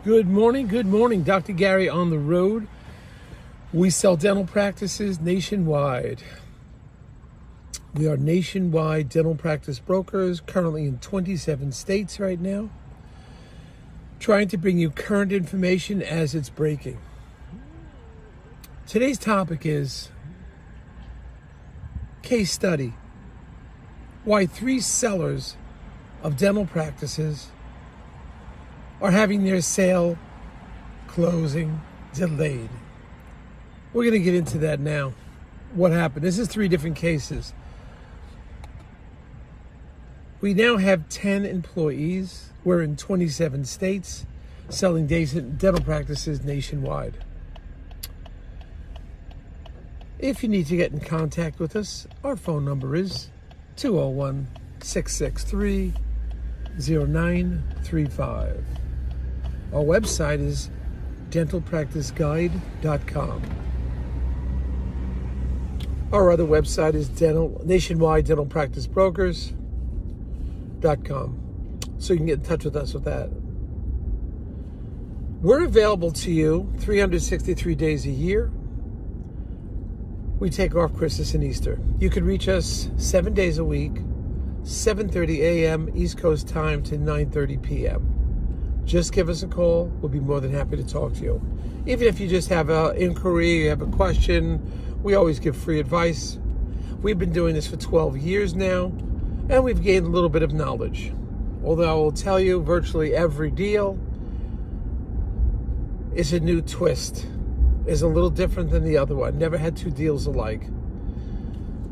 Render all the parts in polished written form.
Good morning. Dr. Gary on the road. We sell dental practices nationwide. We are nationwide dental practice brokers, currently in 27 states right now, trying to bring you current information as it's breaking. Today's topic is case study. Why 3 sellers of dental practices are having their sale closing delayed. We're going to get into that now. What happened? This is 3 different cases. We now have 10 employees. We're in 27 states selling dental practices nationwide. If you need to get in contact with us, our phone number is 201-663-0935. Our website is dentalpracticeguide.com. Our other website is nationwide dental practice brokers.com. So you can get in touch with us with that. We're available to you 363 days a year. We take off Christmas and Easter. You can reach us 7 days a week, 7:30 a.m. East Coast time to 9:30 p.m. Just give us a call. We'll be more than happy to talk to you. Even if you just have an inquiry, you have a question, we always give free advice. We've been doing this for 12 years now, and we've gained a little bit of knowledge. Although I will tell you, virtually every deal is a new twist, is a little different than the other one. Never had 2 deals alike.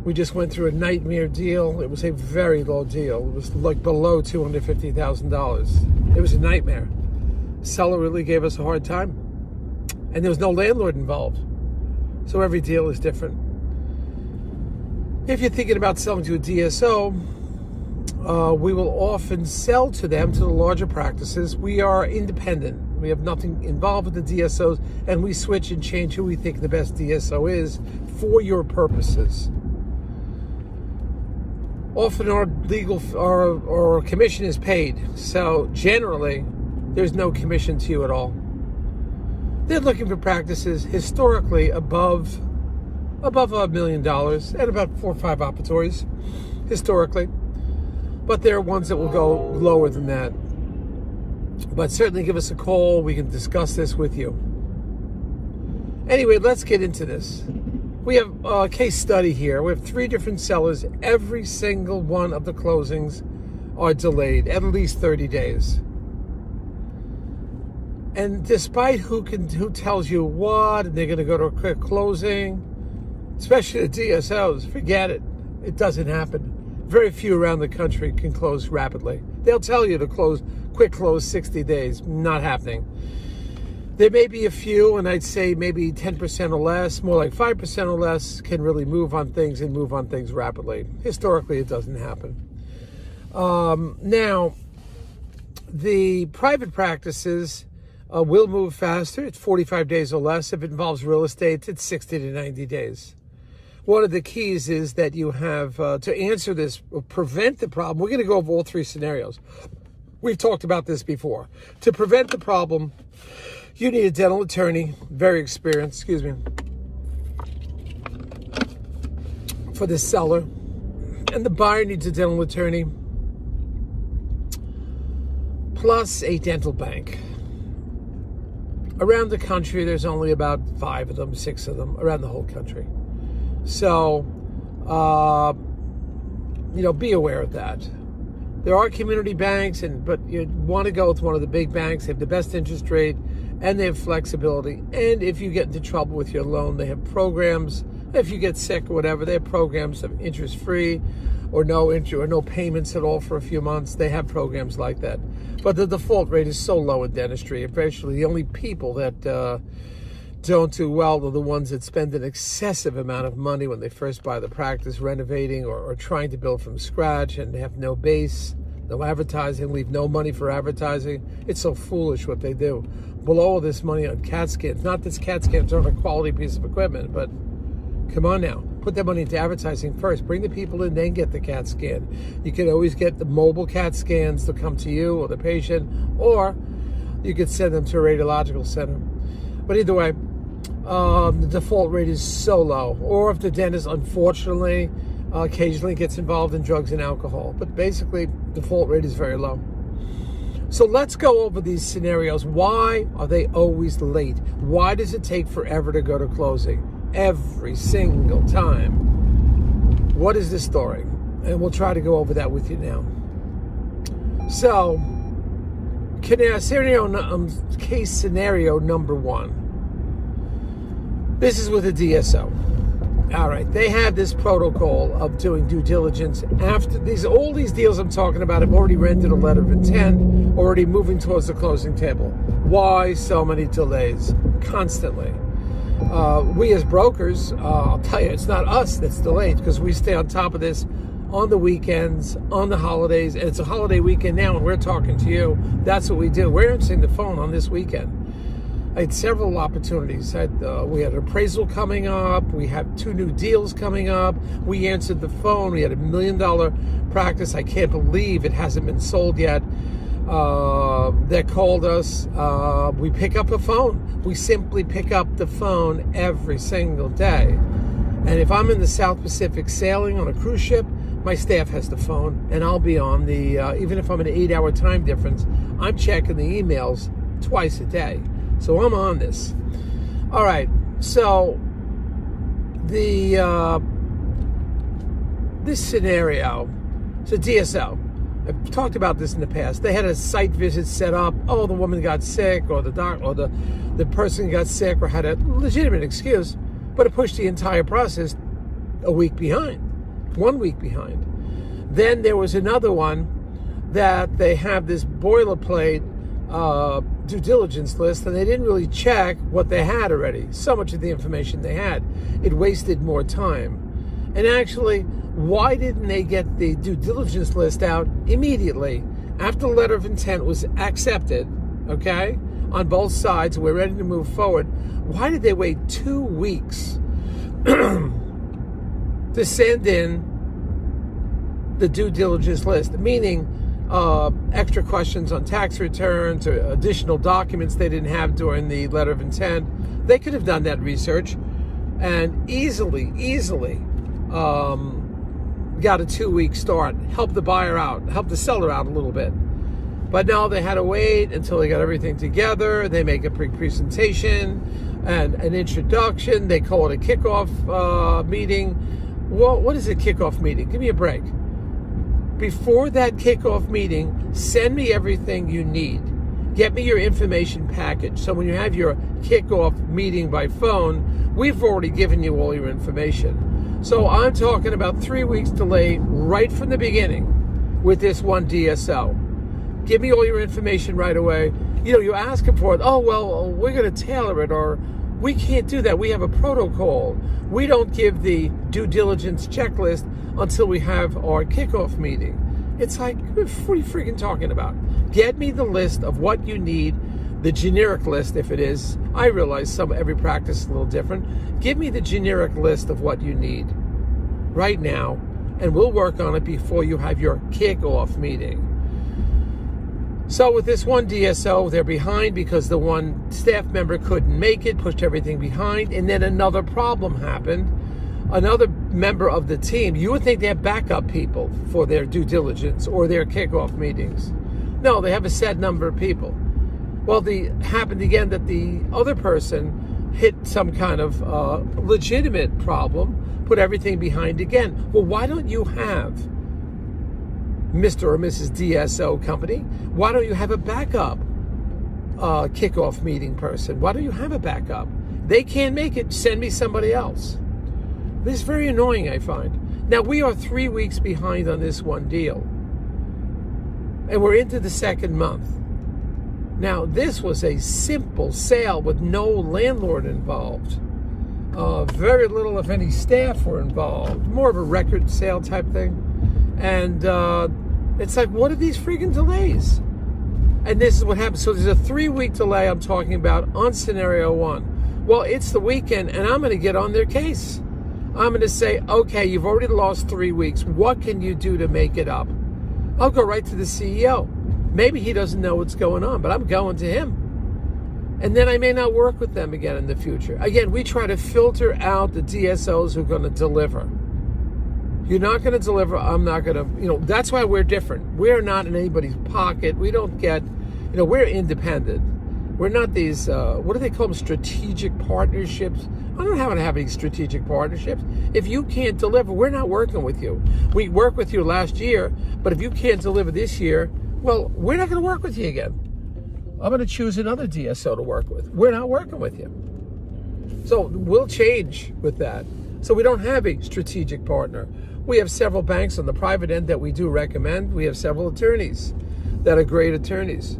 We just went through a nightmare deal. It was a very low deal. It was like below $250,000. It was a nightmare. Seller really gave us a hard time. And there was no landlord involved. So every deal is different. If you're thinking about selling to a DSO, we will often sell to them, to the larger practices. We are independent. We have nothing involved with the DSOs, and we switch and change who we think the best DSO is for your purposes. Often our commission is paid, so generally there's no commission to you at all. They're looking for practices historically above $1 million and about 4 or 5 operatories historically, but there are ones that will go lower than that. But certainly give us a call. We can discuss this with you. Anyway, let's get into this. We have a case study here. We have 3 different sellers. Every single one of the closings are delayed at least 30 days. And despite who tells you what, and they're going to go to a quick closing, especially the DSOs, forget it. It doesn't happen. Very few around the country can close rapidly. They'll tell you to quick close 60 days. Not happening. There may be a few, and I'd say maybe 10% or less, more like 5% or less, can really move on things and move on things rapidly. Historically, it doesn't happen. Now, the private practices will move faster. It's 45 days or less. If it involves real estate, it's 60 to 90 days. One of the keys is that you have, to answer this, prevent the problem. We're going to go over all 3 scenarios. We've talked about this before. To prevent the problem, you need a dental attorney, very experienced, for the seller. And the buyer needs a dental attorney, plus a dental bank. Around the country, there's only about 5 of them, 6 of them, around the whole country. So, be aware of that. There are community banks, but you want to go with one of the big banks. They have the best interest rate, and they have flexibility. And if you get into trouble with your loan, they have programs. If you get sick or whatever, they have programs of interest-free or no interest or no payments at all for a few months. They have programs like that. But the default rate is so low in dentistry. Eventually, the only people that don't do well are the ones that spend an excessive amount of money when they first buy the practice, renovating or trying to build from scratch, and they have no base, no advertising, leave no money for advertising. It's so foolish what they do. Blow all this money on CAT scans. Not that CAT scans aren't a quality piece of equipment, but come on now. Put that money into advertising first. Bring the people in, then get the CAT scan. You can always get the mobile CAT scans to come to you or the patient, or you could send them to a radiological center. But either way, the default rate is so low. Or if the dentist, unfortunately, occasionally gets involved in drugs and alcohol. But basically, default rate is very low. So let's go over these scenarios. Why are they always late? Why does it take forever to go to closing? Every single time. What is the story? And we'll try to go over that with you now. So, case scenario number one. This is with a DSO. All right, they have this protocol of doing due diligence after all these deals I'm talking about have already rendered a letter of intent, already moving towards the closing table. Why so many delays constantly? We as brokers, I'll tell you, it's not us that's delayed because we stay on top of this on the weekends, on the holidays, and it's a holiday weekend now and we're talking to you. That's what we do. We're answering the phone on this weekend. I had several opportunities. We had an appraisal coming up. We have 2 new deals coming up. We answered the phone. We had $1 million practice. I can't believe it hasn't been sold yet. They called us. We pick up the phone. We simply pick up the phone every single day. And if I'm in the South Pacific sailing on a cruise ship, my staff has the phone, and I'll be on even if I'm in an 8-hour time difference, I'm checking the emails twice a day. So I'm on this. All right. So this scenario, it's a DSO. I've talked about this in the past. They had a site visit set up. Oh, the woman got sick, or the person got sick, or had a legitimate excuse, but it pushed the entire process a week behind, 1 week behind. Then there was another one that they have this boilerplate due diligence list, and they didn't really check what they had already. So much of the information they had, it wasted more time. And actually, why didn't they get the due diligence list out immediately after the letter of intent was accepted, okay, on both sides, we're ready to move forward? Why did they wait 2 weeks to send in the due diligence list, meaning extra questions on tax returns or additional documents they didn't have during the letter of intent? They could have done that research and easily got a 2-week start, help the buyer out, help the seller out a little bit. But no, they had to wait until they got everything together. They make a presentation and an introduction. They call it a kickoff meeting. Well, what is a kickoff meeting? Give me a break. Before that kickoff meeting, send me everything you need. Get me your information package. So when you have your kickoff meeting by phone, we've already given you all your information. So I'm talking about 3 weeks delay right from the beginning with this one DSO. Give me all your information right away. You know, you ask him for it. Oh, well, we're going to tailor it, or we can't do that. We have a protocol. We don't give the due diligence checklist until we have our kickoff meeting. It's like, what are you freaking talking about? Get me the list of what you need, the generic list if it is. I realize every practice is a little different. Give me the generic list of what you need right now, and we'll work on it before you have your kickoff meeting. So with this one DSO, they're behind because the one staff member couldn't make it, pushed everything behind, and then another problem happened. Another member of the team, you would think they have backup people for their due diligence or their kickoff meetings. No, they have a set number of people. Well, it happened again that the other person hit some kind of legitimate problem, put everything behind again. Well, why don't you have Mr. or Mrs. DSO company? Why don't you have a backup kickoff meeting person? Why don't you have a backup? They can't make it. Send me somebody else. This is very annoying, I find. Now, we are 3 weeks behind on this one deal, and we're into the second month. Now, this was a simple sale with no landlord involved. Very little, if any, staff were involved. More of a record sale type thing. And it's like, what are these freaking delays? And this is what happens. So there's a 3-week delay I'm talking about on scenario one. Well, it's the weekend, and I'm going to get on their case. I'm going to say, okay, you've already lost 3 weeks. What can you do to make it up? I'll go right to the CEO. Maybe he doesn't know what's going on, but I'm going to him. And then I may not work with them again in the future. Again, we try to filter out the DSOs who are going to deliver. You're not going to deliver, I'm not going to, that's why we're different. We're not in anybody's pocket. We don't get, we're independent. We're not these, what do they call them, strategic partnerships? I don't have any strategic partnerships. If you can't deliver, we're not working with you. We worked with you last year, but if you can't deliver this year, well, we're not going to work with you again. I'm going to choose another DSO to work with. We're not working with you. So we'll change with that. So we don't have a strategic partner. We have several banks on the private end that we do recommend. We have several attorneys that are great attorneys.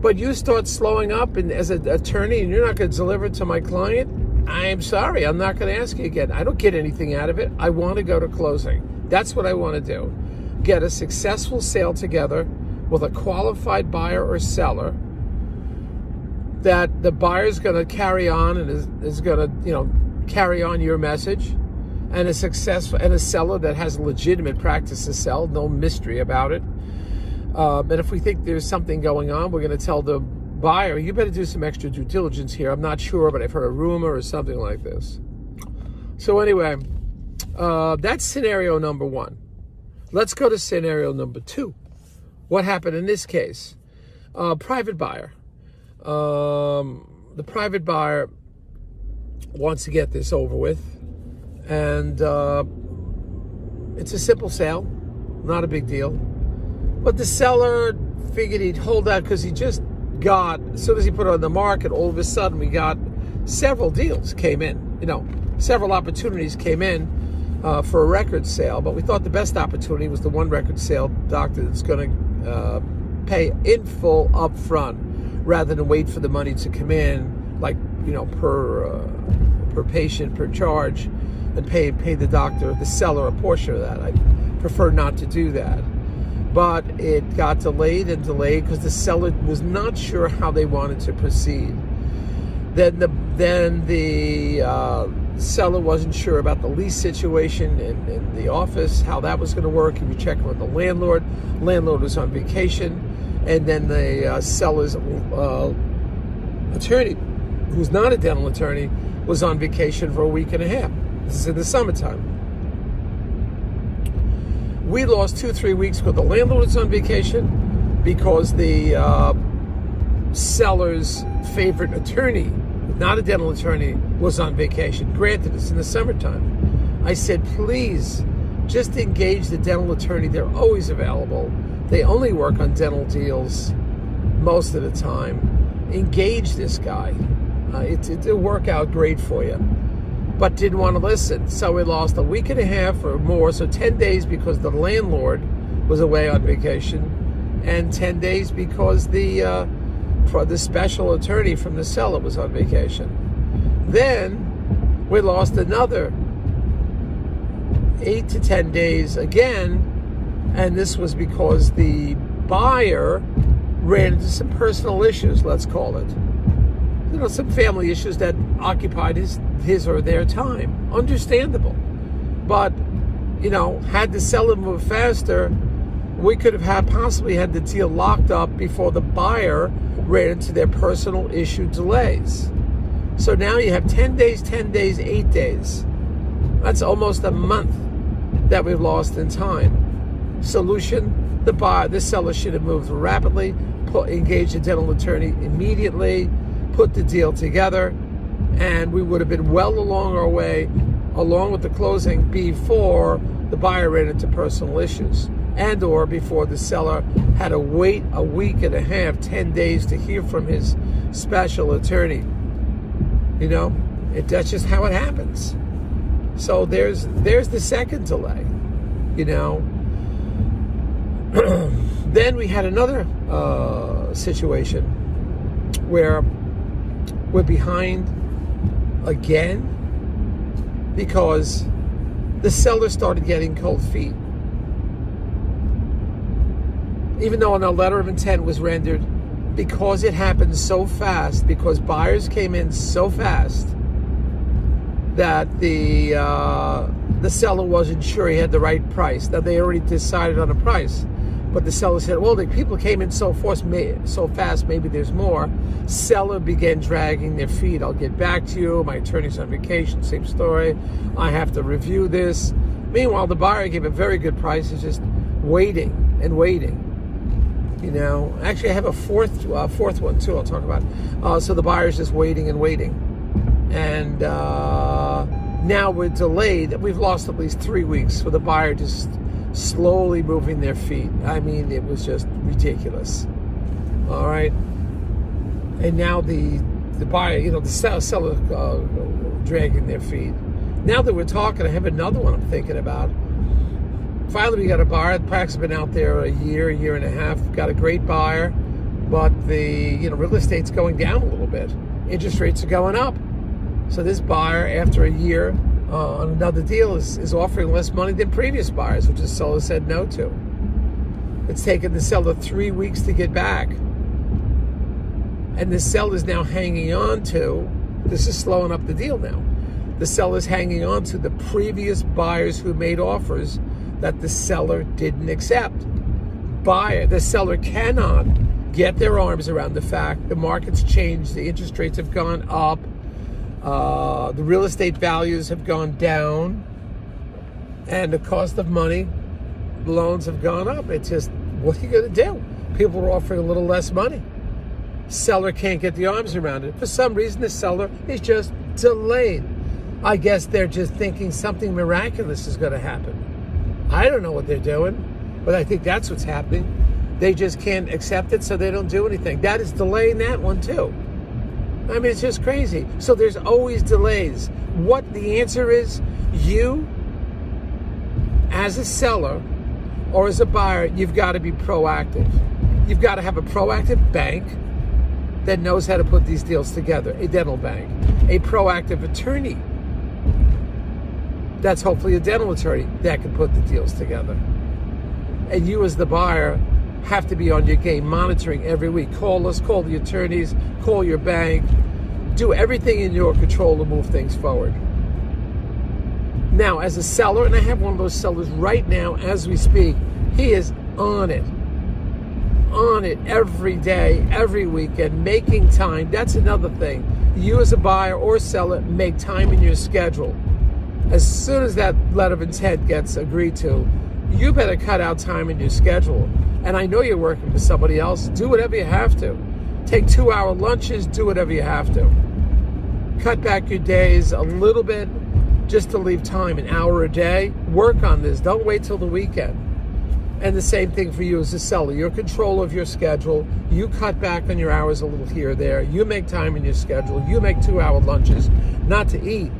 But you start slowing up and as an attorney and you're not going to deliver to my client, I'm sorry, I'm not going to ask you again. I don't get anything out of it. I want to go to closing. That's what I want to do. Get a successful sale together with a qualified buyer or seller that the buyer's going to carry on and is going to, carry on your message, and a seller that has a legitimate practice to sell, no mystery about it. And if we think there's something going on, we're going to tell the buyer, you better do some extra due diligence here. I'm not sure, but I've heard a rumor or something like this. So anyway, that's scenario number one. Let's go to scenario number two. What happened in this case? Private buyer. The private buyer wants to get this over with. And it's a simple sale, not a big deal. But the seller figured he'd hold out because he just got, as soon as he put it on the market, all of a sudden we got several deals came in. Several opportunities came in for a record sale. But we thought the best opportunity was the one record sale doctor that's going to pay in full up front rather than wait for the money to come in, like, per patient, per charge, and pay the doctor, the seller, a portion of that. I prefer not to do that. But it got delayed because the seller was not sure how they wanted to proceed. Then the seller wasn't sure about the lease situation in the office, how that was going to work. He was checking with the landlord. Landlord was on vacation. And then the seller's attorney, who's not a dental attorney, was on vacation for a week and a half. This is in the summertime. We lost 2-3 weeks because the landlord was on vacation, because the seller's favorite attorney, not a dental attorney, was on vacation. Granted, it's in the summertime. I said, please, just engage the dental attorney. They're always available. They only work on dental deals most of the time. Engage this guy. It'll work out great for you. But didn't want to listen. So we lost a week and a half or more, so 10 days because the landlord was away on vacation, and 10 days because the special attorney from the seller was on vacation. Then we lost another 8 to 10 days again, and this was because the buyer ran into some personal issues, let's call it. Some family issues that occupied his or their time. Understandable. But, had the seller moved faster, we could have possibly had the deal locked up before the buyer ran into their personal issue delays. So now you have 10 days, 8 days. That's almost a month that we've lost in time. Solution, the seller should have moved rapidly, engaged a dental attorney immediately, put the deal together, and we would have been well along our way, along with the closing, before the buyer ran into personal issues, and or before the seller had to wait a week and a half, 10 days to hear from his special attorney. That's just how it happens. So there's the second delay. Then we had another situation where we're behind again because the seller started getting cold feet. Even though a letter of intent was rendered, because it happened so fast, because buyers came in so fast that the seller wasn't sure he had the right price. Now, they already decided on a price, But the seller said, well, the people came in so fast, maybe there's more. Seller began dragging their feet. I'll get back to you. My attorney's on vacation, same story. I have to review this. Meanwhile, the buyer gave a very good price. He's just waiting and waiting. You know, actually, I have a fourth one too. I'll talk about. So the buyer's just waiting and waiting, and now we're delayed. We've lost at least 3 weeks for the buyer just slowly moving their feet. I mean, it was just ridiculous. All right, and now the buyer, you know, the seller dragging their feet. Now that we're talking, I have another one I'm thinking about. Finally, we got a buyer. The practice has been out there a year and a half. Got a great buyer, but the real estate's going down a little bit. Interest rates are going up. So this buyer, after a year on another deal, is offering less money than previous buyers, which the seller said no to. It's taken the seller 3 weeks to get back, and the seller's now hanging on to. This is slowing up the deal now. The seller's hanging on to the previous buyers who made offers that the seller didn't accept. The seller cannot get their arms around the fact the market's changed, the interest rates have gone up, the real estate values have gone down, and the cost of money, loans have gone up. It's just, what are you going to do? People are offering a little less money. Seller can't get the arms around it. For some reason, the seller is just delayed. I guess they're just thinking something miraculous is going to happen. I don't know what they're doing, but I think that's what's happening. They just can't accept it, so they don't do anything. That is delaying that one too. I mean, it's just crazy. So there's always delays. What the answer is, you, as a seller or as a buyer, you've got to be proactive. You've got to have a proactive bank that knows how to put these deals together, a dental bank, a proactive attorney. That's hopefully a dental attorney that can put the deals together. And you as the buyer have to be on your game, monitoring every week. Call us, call the attorneys, call your bank. Do everything in your control to move things forward. Now, as a seller, and I have one of those sellers right now as we speak, he is on it every day, every weekend, making time. That's another thing. You as a buyer or seller, make time in your schedule. As soon as that letter of intent gets agreed to, you better cut out time in your schedule. And I know you're working for somebody else. Do whatever you have to. Take 2-hour lunches. Do whatever you have to. Cut back your days a little bit just to leave time, an hour a day. Work on this. Don't wait till the weekend. And the same thing for you as a seller. You're in control of your schedule. You cut back on your hours a little here or there. You make time in your schedule. You make 2-hour lunches, not to eat,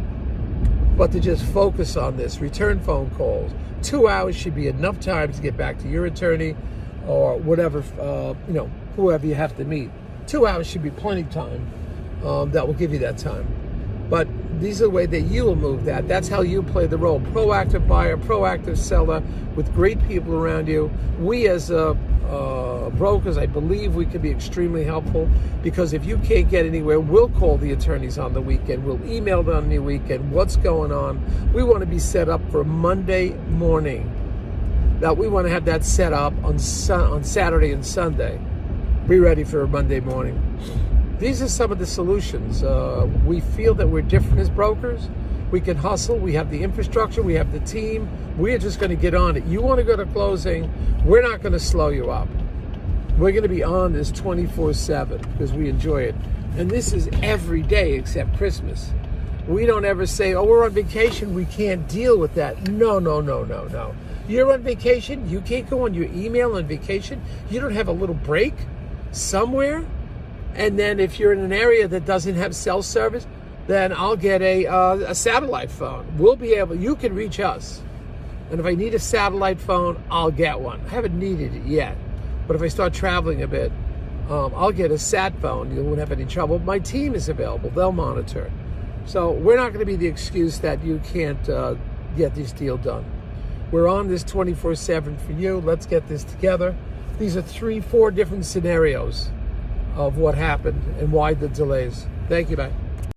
but to just focus on this. Return phone calls. 2 hours should be enough time to get back to your attorney or whatever, whoever you have to meet. 2 hours should be plenty of time. That will give you that time. But these are the way that you will move that. That's how you play the role. Proactive buyer, proactive seller, with great people around you. We as brokers, I believe we can be extremely helpful, because if you can't get anywhere, we'll call the attorneys on the weekend. We'll email them on the weekend. What's going on? We want to be set up for Monday morning. Now, we want to have that set up on Saturday and Sunday. Be ready for a Monday morning. These are some of the solutions. We feel that we're different as brokers. We can hustle. We have the infrastructure. We have the team. We're just going to get on it. You want to go to closing, we're not going to slow you up. We're going to be on this 24/7 because we enjoy it. And this is every day except Christmas. We don't ever say, oh, we're on vacation, we can't deal with that. No. You're on vacation, you can't go on your email on vacation. You don't have a little break somewhere. And then if you're in an area that doesn't have cell service, then I'll get a satellite phone. We'll be able, you can reach us. And if I need a satellite phone, I'll get one. I haven't needed it yet. But if I start traveling a bit, I'll get a sat phone. You won't have any trouble. My team is available. They'll monitor. So we're not going to be the excuse that you can't get this deal done. We're on this 24/7 for you. Let's get this together. These are 3-4 different scenarios of what happened and why the delays. Thank you, bye.